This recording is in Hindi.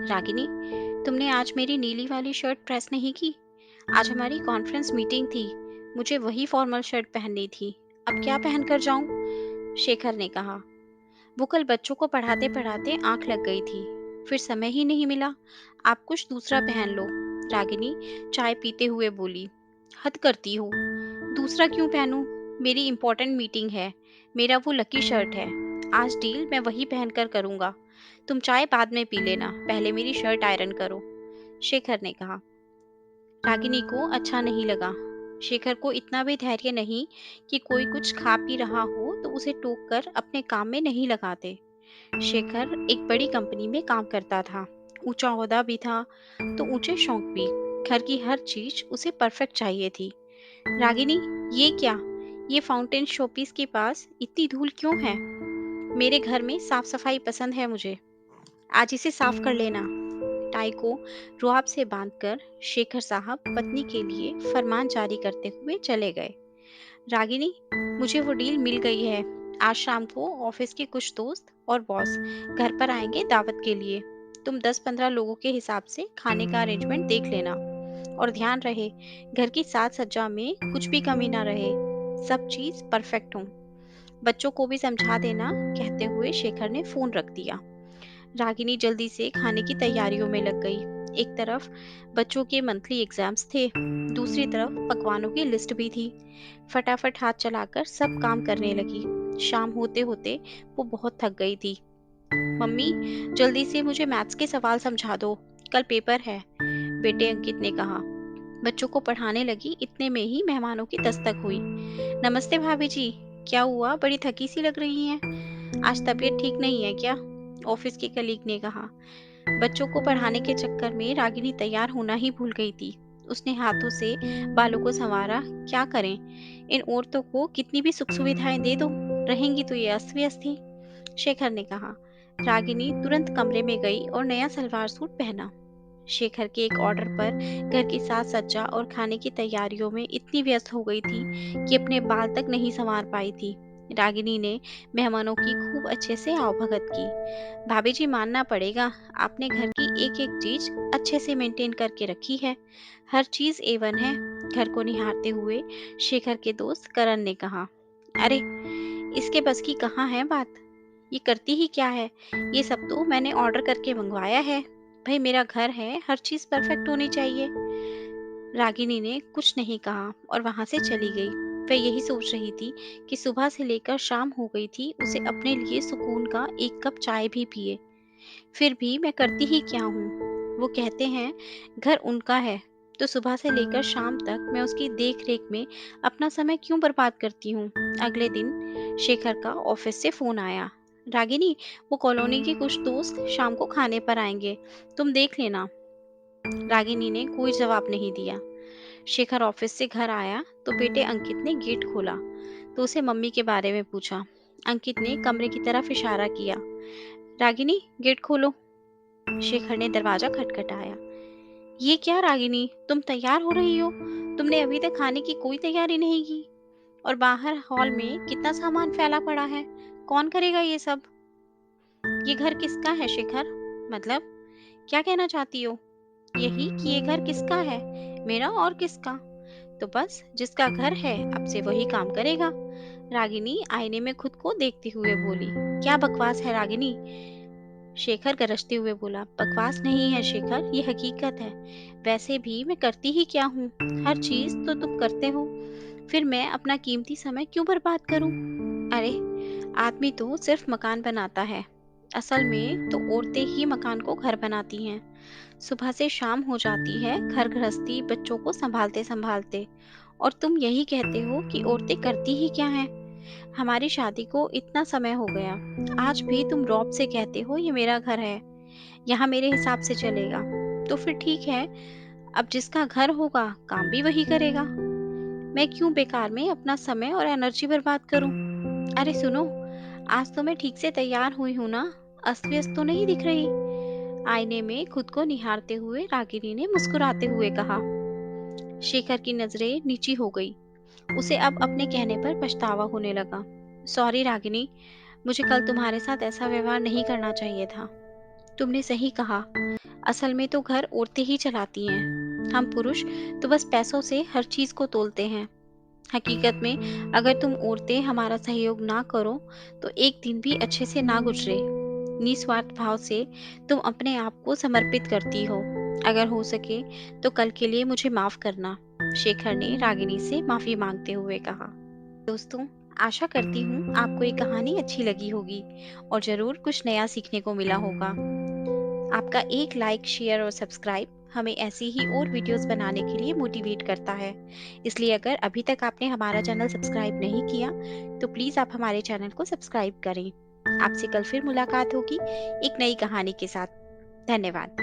रागिनी, तुमने आज मेरी नीली वाली शर्ट प्रेस नहीं की। आज हमारी कॉन्फ्रेंस मीटिंग थी। मुझे वही फॉर्मल शर्ट पहननी थी। अब क्या पहनकर जाऊं? शेखर ने कहा। वो कल बच्चों को पढ़ाते पढ़ाते आंख लग गई थी। फिर समय ही नहीं मिला। आप कुछ दूसरा पहन लो। रागिनी चाय पीते हुए बोली। हद करती हो। दूसरा क्यों पहनूं? मेरी इंपॉर्टेंट मीटिंग है। मेरा वो लकी शर्ट है। आज डील मैं वही पहनकर करूंगा। तुम चाय बाद में पी लेना, पहले मेरी शर्ट आयरन करो। शेखर ने कहा। रागिनी को अच्छा नहीं लगा। शेखर को इतना भी धैर्य नहीं कि कोई कुछ खा पी रहा हो तो उसे टोक कर अपने काम में नहीं लगाते। शेखर एक बड़ी कंपनी में काम करता था। ऊंचा ओहदा भी था तो ऊंचे शौक भी। घर की हर चीज उसे परफेक्ट चाहिए थी। रागिनी, ये क्या? ये फाउंटेन शोपीस के पास इतनी धूल क्यों है? मेरे घर में साफ सफाई पसंद है मुझे। आज इसे साफ कर लेना। टाई को रुआब से बांधकर शेखर साहब पत्नी के लिए फरमान जारी करते हुए चले गए। रागिनी, मुझे वो डील मिल गई है। आज शाम को ऑफिस के कुछ दोस्त और बॉस घर पर आएंगे दावत के लिए। तुम 10-15 लोगों के हिसाब से खाने का अरेंजमेंट देख लेना। और ध्यान रहे, घर की साज सज्जा में कुछ भी कमी ना रहे। सब चीज परफेक्ट हो। बच्चों को भी समझा देना, कहते हुए शेखर ने फोन रख दिया। रागिनी जल्दी से खाने की तैयारियों में लग गई। एक तरफ बच्चों के मंथली एग्जाम्स थे, दूसरी तरफ पकवानों की लिस्ट भी थी। फटाफट हाथ चलाकर सब काम करने लगी। शाम होते होते वो बहुत थक गई थी। मम्मी, जल्दी से मुझे मैथ्स के सवाल समझा दो, कल पेपर है, बेटे अंकित ने कहा। बच्चों को पढ़ाने लगी, इतने में ही मेहमानों की दस्तक हुई। नमस्ते भाभी जी। क्या हुआ, बड़ी थकी सी लग रही हैं? आज तबीयत ठीक नहीं है क्या? ऑफिस के कलीग ने कहा। बच्चों को पढ़ाने के चक्कर में रागिनी तैयार होना ही भूल गई थी। उसने हाथों से बालों को संवारा। क्या करें, इन औरतों को कितनी भी सुख सुविधाएं दे दो, रहेंगी तो ये अस्त व्यस्त ही। शेखर ने कहा। रागिनी तुरंत कमरे में गई और नया सलवार सूट पहना। शेखर के एक ऑर्डर पर घर की साज सज्जा और खाने की तैयारियों में इतनी व्यस्त हो गई थी कि अपने बाल तक नहीं संवार पाई थी। रागिनी ने मेहमानों की खूब अच्छे से आवभगत की। भाभी जी, मानना पड़ेगा, आपने घर की एक एक चीज अच्छे से मेंटेन करके रखी है। हर चीज A1 है। घर को निहारते हुए शेखर के दोस्त करण ने कहा। अरे, इसके बस की कहाँ है बात? ये करती ही क्या है? ये सब तो मैंने ऑर्डर करके मंगवाया है। भाई, मेरा घर है, हर चीज परफेक्ट होनी चाहिए। रागिनी ने कुछ नहीं कहा और वहां से चली गई। वह यही सोच रही थी कि सुबह से लेकर शाम हो गई थी, उसे अपने लिए सुकून का एक कप चाय भी पिए। फिर भी मैं करती ही क्या हूँ? वो कहते हैं घर उनका है, तो सुबह से लेकर शाम तक मैं उसकी देख रेख में अपना समय क्यों बर्बाद करती हूँ? अगले दिन शेखर का ऑफिस से फोन आया। रागिनी, वो कॉलोनी के कुछ दोस्त शाम को खाने पर आएंगे, तुम देख लेना। रागिनी ने कोई जवाब नहीं दिया। शेखर ऑफिस से घर आया तो बेटे अंकित ने गेट खोला तो उसे मम्मी के बारे में पूछा। अंकित ने कमरे की तरफ इशारा किया। रागिनी, गेट खोलो। शेखर ने दरवाजा खटखटाया। ये क्या रागिनी, तुम तैयार हो रही हो? तुमने अभी तक खाने की कोई तैयारी नहीं की। और बाहर हॉल में कितना सामान फैला पड़ा है, कौन करेगा ये सब? ये घर किसका है शेखर? मतलब, क्या कहना चाहती हो? यही कि ये घर किसका है, मेरा और किसका? तो बस जिसका घर है अब से वही काम करेगा। रागिनी आईने में खुद को देखते हुए बोली। क्या बकवास है रागिनी? शेखर गरजते हुए बोला। बकवास नहीं है शेखर, ये हकीकत है। वैसे भी मैं करती ही क्या हूँ? हर चीज तो तुम करते हो। फिर मैं अपना कीमती समय क्यों बर्बाद करूं? अरे, आदमी तो सिर्फ मकान बनाता है, असल में तो औरतें ही मकान को घर बनाती हैं। सुबह से शाम हो जाती है घर गृहस्थी बच्चों को संभालते संभालते, और तुम यही कहते हो कि औरतें करती ही क्या हैं? हमारी शादी को इतना समय हो गया, आज भी तुम रौब से कहते हो ये मेरा घर है, यहाँ मेरे हिसाब से चलेगा। तो फिर ठीक है, अब जिसका घर होगा काम भी वही करेगा। मैं क्यों बेकार में अपना समय और एनर्जी बर्बाद करूं? अरे सुनो, आज तो मैं ठीक से तैयार हुई हूं ना, अस्त व्यस्त तो नहीं दिख रही? आईने में खुद को निहारते हुए रागिनी ने मुस्कुराते हुए कहा। शेखर की नजरें नीची हो गई। उसे अब अपने कहने पर पछतावा होने लगा। सॉरी रागिनी, मुझे कल तुम्हारे साथ ऐसा व्यवहार नहीं करना चाहिए था। तुमने सही कहा, असल में तो घर औरतें ही चलाती हैं। हम पुरुष तो बस पैसों से हर चीज को तोलते हैं। हकीकत में अगर तुम औरतें हमारा सहयोग ना करो तो एक दिन भी अच्छे से ना गुजरे। निस्वार्थ भाव से तुम अपने आप को समर्पित करती हो। अगर हो सके तो कल के लिए मुझे माफ करना, शेखर ने रागिनी से माफी मांगते हुए कहा। दोस्तों, आशा करती हूँ आपको ये कहानी अच्छी लगी होगी और जरूर कुछ नया सीखने को मिला होगा। आपका एक लाइक, शेयर और सब्सक्राइब हमें ऐसी ही और वीडियोस बनाने के लिए मोटिवेट करता है। इसलिए अगर अभी तक आपने हमारा चैनल सब्सक्राइब नहीं किया तो प्लीज़ आप हमारे चैनल को सब्सक्राइब करें। आपसे कल फिर मुलाकात होगी एक नई कहानी के साथ। धन्यवाद।